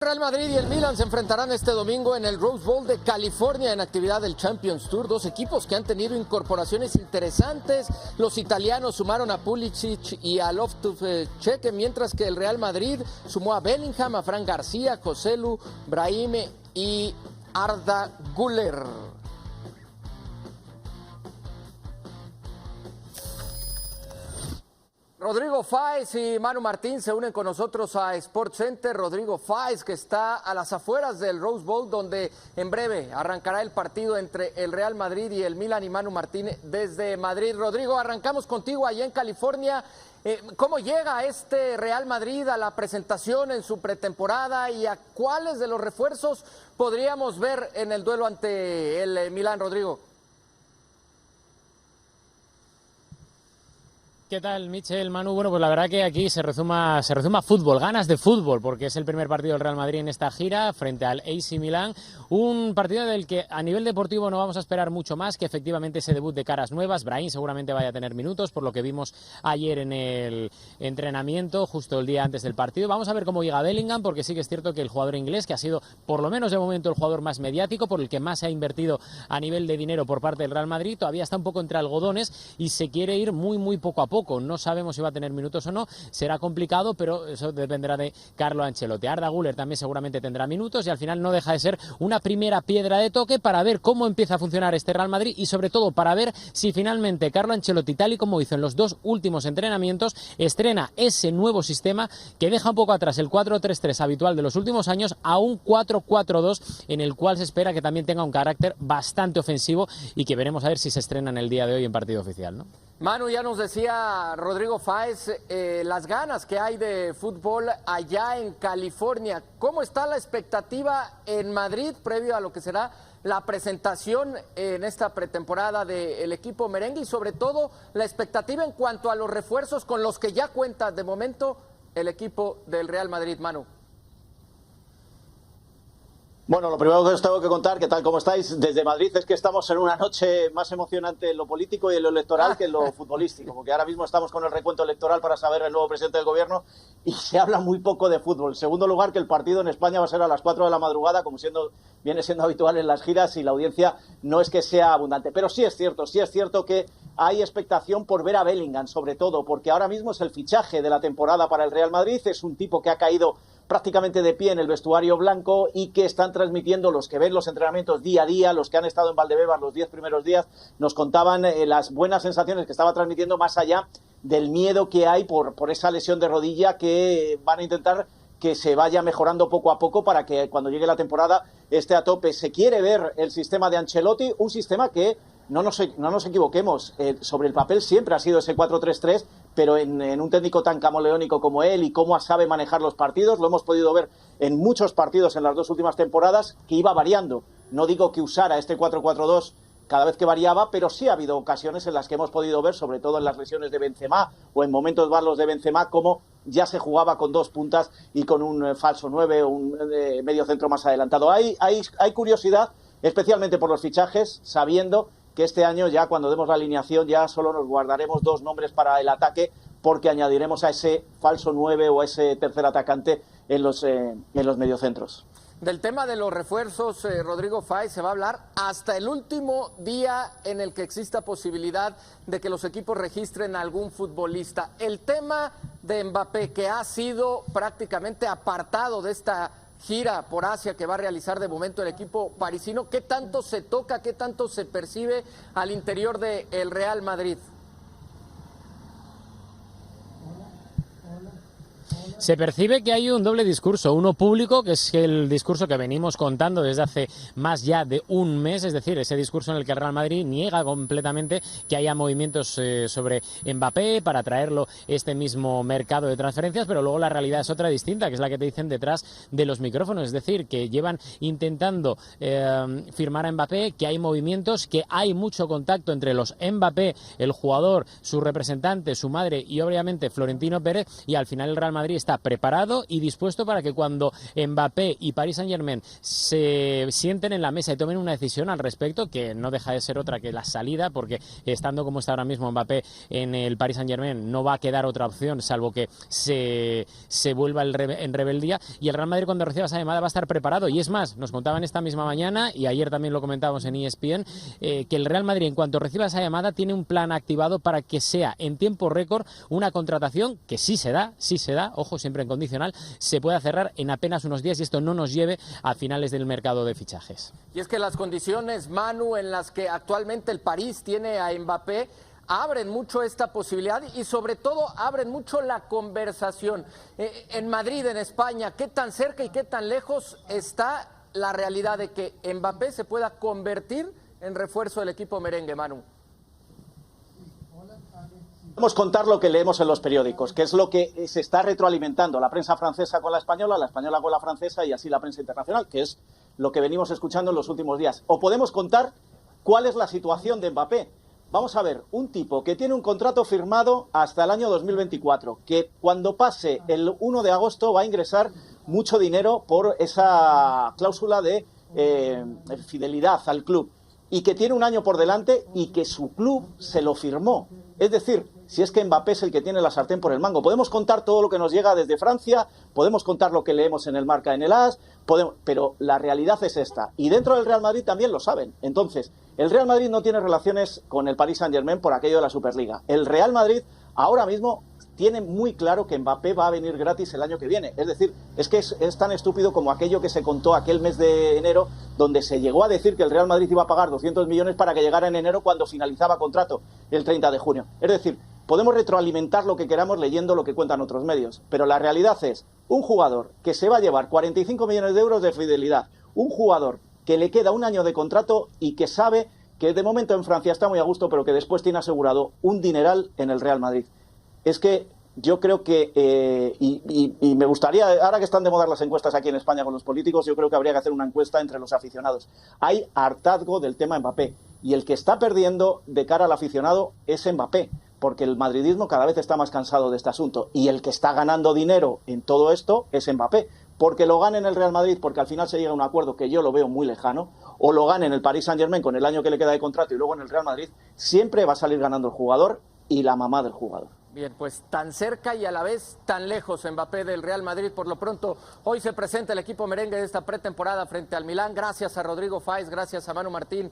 Real Madrid y el Milan se enfrentarán este domingo en el Rose Bowl de California en actividad del Champions Tour. Dos equipos que han tenido incorporaciones interesantes. Los italianos sumaron a Pulisic y a Loftus-Cheek, mientras que el Real Madrid sumó a Bellingham, a Fran García, Joselu, Brahim y Arda Güler. Rodrigo Fáez y Manu Martín se unen con nosotros a Sports Center. Rodrigo Fáez, que está a las afueras del Rose Bowl, donde en breve arrancará el partido entre el Real Madrid y el Milan, y Manu Martín desde Madrid. Rodrigo, arrancamos contigo allá en California. ¿Cómo llega este Real Madrid a la presentación en su pretemporada y a cuáles de los refuerzos podríamos ver en el duelo ante el Milan, Rodrigo? ¿Qué tal, Michel, Manu? Bueno, pues la verdad que aquí se rezuma fútbol, ganas de fútbol, porque es el primer partido del Real Madrid en esta gira frente al AC Milán. Un partido del que a nivel deportivo no vamos a esperar mucho más que efectivamente ese debut de caras nuevas. Brahim seguramente vaya a tener minutos, por lo que vimos ayer en el entrenamiento, justo el día antes del partido. Vamos a ver cómo llega Bellingham, porque sí que es cierto que el jugador inglés, que ha sido por lo menos de momento el jugador más mediático, por el que más se ha invertido a nivel de dinero por parte del Real Madrid, todavía está un poco entre algodones y se quiere ir muy poco a poco. No sabemos si va a tener minutos o no, será complicado, pero eso dependerá de Carlo Ancelotti. Arda Güler también seguramente tendrá minutos y al final no deja de ser una primera piedra de toque para ver cómo empieza a funcionar este Real Madrid y sobre todo para ver si finalmente Carlo Ancelotti, tal y como hizo en los dos últimos entrenamientos, estrena ese nuevo sistema que deja un poco atrás el 4-3-3 habitual de los últimos años a un 4-4-2 en el cual se espera que también tenga un carácter bastante ofensivo y que veremos a ver si se estrena en el día de hoy en partido oficial, ¿no? Manu, ya nos decía Rodrigo Fáez las ganas que hay de fútbol allá en California. ¿Cómo está la expectativa en Madrid previo a lo que será la presentación en esta pretemporada del equipo merengue y sobre todo la expectativa en cuanto a los refuerzos con los que ya cuenta de momento el equipo del Real Madrid, Manu? Bueno, lo primero que os tengo que contar, ¿qué tal? ¿Cómo estáis? Desde Madrid es que estamos en una noche más emocionante en lo político y en lo electoral que en lo futbolístico, porque ahora mismo estamos con el recuento electoral para saber el nuevo presidente del gobierno y se habla muy poco de fútbol. En segundo lugar, que el partido en España va a ser a las 4 de la madrugada, como viene siendo habitual en las giras, y la audiencia no es que sea abundante. Pero sí es cierto que hay expectación por ver a Bellingham, sobre todo, porque ahora mismo es el fichaje de la temporada para el Real Madrid, es un tipo que ha caído prácticamente de pie en el vestuario blanco y que están transmitiendo los que ven los entrenamientos día a día, los que han estado en Valdebebas los 10 primeros días, nos contaban las buenas sensaciones que estaba transmitiendo, más allá del miedo que hay por esa lesión de rodilla, que van a intentar que se vaya mejorando poco a poco para que cuando llegue la temporada esté a tope. Se quiere ver el sistema de Ancelotti, un sistema que, no nos equivoquemos, sobre el papel siempre ha sido ese 4-3-3, pero en un técnico tan camaleónico como él y cómo sabe manejar los partidos, lo hemos podido ver en muchos partidos en las dos últimas temporadas, que iba variando. No digo que usara este 4-4-2 cada vez que variaba, pero sí ha habido ocasiones en las que hemos podido ver, sobre todo en las lesiones de Benzema o en momentos malos de Benzema, cómo ya se jugaba con dos puntas y con un falso 9 o un medio centro más adelantado. Hay curiosidad, especialmente por los fichajes, sabiendo que este año ya cuando demos la alineación ya solo nos guardaremos dos nombres para el ataque, porque añadiremos a ese falso 9 o a ese tercer atacante en los mediocentros. Del tema de los refuerzos, Rodrigo Fáez, se va a hablar hasta el último día en el que exista posibilidad de que los equipos registren a algún futbolista. El tema de Mbappé, que ha sido prácticamente apartado de esta gira por Asia que va a realizar de momento el equipo parisino, ¿qué tanto se toca, qué tanto se percibe al interior del Real Madrid? Se percibe que hay un doble discurso, uno público, que es el discurso que venimos contando desde hace más ya de un mes, es decir, ese discurso en el que el Real Madrid niega completamente que haya movimientos sobre Mbappé para traerlo este mismo mercado de transferencias, pero luego la realidad es otra distinta, que es la que te dicen detrás de los micrófonos, es decir, que llevan intentando firmar a Mbappé, que hay movimientos, que hay mucho contacto entre los Mbappé, el jugador, su representante, su madre y obviamente Florentino Pérez, y al final el Real Madrid está está preparado y dispuesto para que cuando Mbappé y Paris Saint-Germain se sienten en la mesa y tomen una decisión al respecto, que no deja de ser otra que la salida, porque estando como está ahora mismo Mbappé en el Paris Saint-Germain no va a quedar otra opción salvo que se vuelva en rebeldía, y el Real Madrid cuando reciba esa llamada va a estar preparado. Y es más, nos contaban esta misma mañana, y ayer también lo comentábamos en ESPN, que el Real Madrid en cuanto reciba esa llamada tiene un plan activado para que sea en tiempo récord una contratación que sí se da, ojo, siempre en condicional, se pueda cerrar en apenas unos días y esto no nos lleve a finales del mercado de fichajes. Y es que las condiciones, Manu, en las que actualmente el París tiene a Mbappé, abren mucho esta posibilidad y sobre todo abren mucho la conversación. En Madrid, en España, ¿qué tan cerca y qué tan lejos está la realidad de que Mbappé se pueda convertir en refuerzo del equipo merengue, Manu? Podemos contar lo que leemos en los periódicos, que es lo que se está retroalimentando la prensa francesa con la española con la francesa y así la prensa internacional, que es lo que venimos escuchando en los últimos días. O podemos contar cuál es la situación de Mbappé. Vamos a ver, un tipo que tiene un contrato firmado hasta el año 2024, que cuando pase el 1 de agosto va a ingresar mucho dinero por esa cláusula de fidelidad al club, y que tiene un año por delante y que su club se lo firmó. Es decir, si es que Mbappé es el que tiene la sartén por el mango. Podemos contar todo lo que nos llega desde Francia, podemos contar lo que leemos en el Marca, en el AS, pero la realidad es esta. Y dentro del Real Madrid también lo saben. Entonces, el Real Madrid no tiene relaciones con el Paris Saint-Germain por aquello de la Superliga. El Real Madrid ahora mismo tiene muy claro que Mbappé va a venir gratis el año que viene. Es decir, es que es tan estúpido como aquello que se contó aquel mes de enero, donde se llegó a decir que el Real Madrid iba a pagar 200 millones para que llegara en enero cuando finalizaba contrato el 30 de junio. Es decir, podemos retroalimentar lo que queramos leyendo lo que cuentan otros medios, pero la realidad es un jugador que se va a llevar 45 millones de euros de fidelidad, un jugador que le queda un año de contrato y que sabe que de momento en Francia está muy a gusto, pero que después tiene asegurado un dineral en el Real Madrid. Es que yo creo que, y me gustaría, ahora que están de moda las encuestas aquí en España con los políticos, yo creo que habría que hacer una encuesta entre los aficionados. Hay hartazgo del tema Mbappé, y el que está perdiendo de cara al aficionado es Mbappé, porque el madridismo cada vez está más cansado de este asunto, y el que está ganando dinero en todo esto es Mbappé, porque lo gane en el Real Madrid, porque al final se llega a un acuerdo que yo lo veo muy lejano, o lo gane en el Paris Saint-Germain con el año que le queda de contrato y luego en el Real Madrid, siempre va a salir ganando el jugador y la mamá del jugador. Bien, pues tan cerca y a la vez tan lejos Mbappé del Real Madrid. Por lo pronto, hoy se presenta el equipo merengue de esta pretemporada frente al Milán. Gracias a Rodrigo Fáez, gracias a Manu Martín.